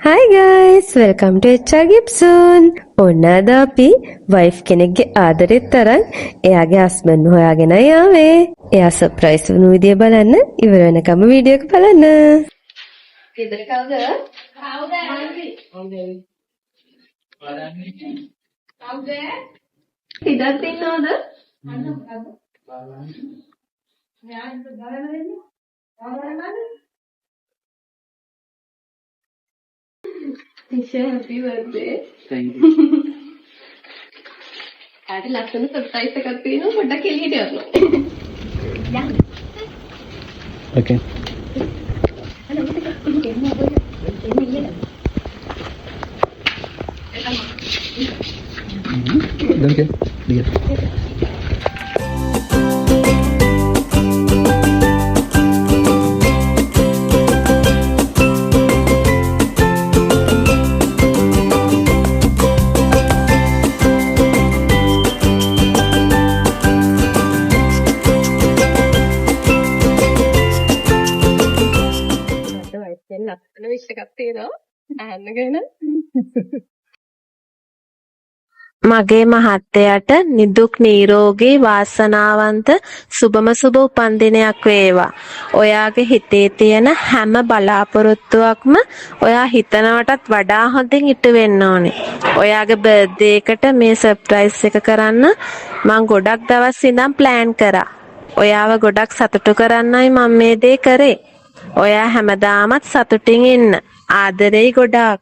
Hi guys, welcome to HR Gibson. ඔන්න අද අපි වයිෆ් කෙනෙක්ගේ ආදරෙත් තරම් එයාගේ හස්බන්ඩ් හොයාගෙනයි ආවේ. එයා සර්ප්‍රයිස් වුණු විදිය බලන්න ඉවර වෙනකම් වීඩියෝ එක බලන්න. ගෙදර කවුද? කවුද? කවුද? ඉදත් ඉන්නවද? අන්න මොකද? බලන්න. මෙයා ඉන්න බලන්න දෙන්නේ. බලන්න. Tisha, happy birthday. Thank you. ආදී ලස්සන සර්ප්‍රයිස් එකක් තියෙනවා පොඩ්ඩක් එළියට යන්න. Okay. Don't care. ලස්සන විශ් එකක් තියෙනවා අහන්නගෙන මගේ මහත්තයාට නිදුක් නිරෝගී වාසනාවන්ත සුබම සුබ උපන්දිනයක් වේවා. ඔයාගේ හිතේ තියෙන හැම බලාපොරොත්තුවක්ම ඔයා හිතනවටත් වඩා හොඳින් ඉටු වෙන්න ඕනේ. ඔයාගේ බර්ත්ඩේ එකට මේ සර්ප්‍රයිස් එක කරන්න මම ගොඩක් දවස් ඉඳන් ප්ලෑන් කරා. ඔයාව ගොඩක් සතුටු කරන්නයි මම මේ දේ කරේ. ඔයා හැමදාමත් සතුටින් ඉන්න. ආදරෙයි ගොඩාක්.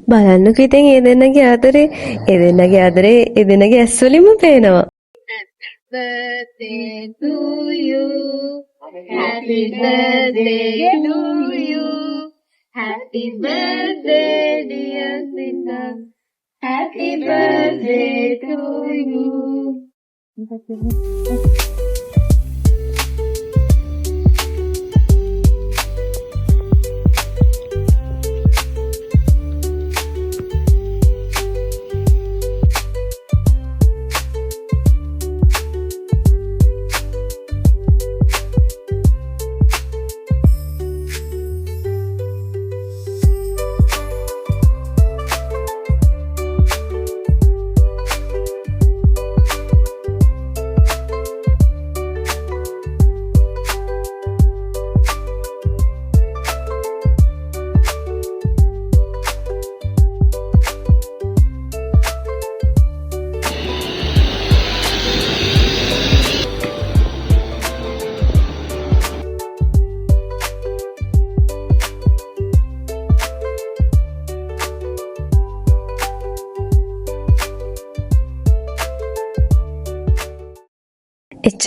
බලන්නකෝ ඉතින් ඒ දෙන්නගේ ආදරේ ඒ දෙන්නගේ ඇස් වලින්ම පේනවා. Birthday to you. Happy birthday to you. Happy birthday dear Sita. Happy birthday to you.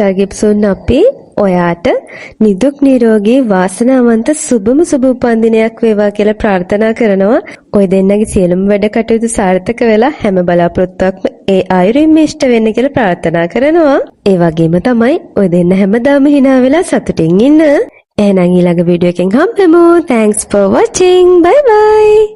HR Gibson අපි ඔයාට නිදුක් නිරෝගී වාසනාවන්ත සුබම සුබ උපන්දිනයක් වේවා කියලා ප්‍රාර්ථනා කරනවා. ඔය දෙන්නගේ සියලුම වැඩ කටයුතු සාර්ථක වෙලා හැම බලාපොරොත්තුවක්ම ඒ ආයුරින් ඉෂ්ට වෙන්න කියලා ප්‍රාර්ථනා කරනවා. ඒ වගේම තමයි ඔය දෙන්න හැමදාම hina වෙලා සතුටින් ඉන්න. එහෙනම් ඊළඟ වීඩියෝ එකෙන් හම්බෙමු. Thanks for watching. Bye bye.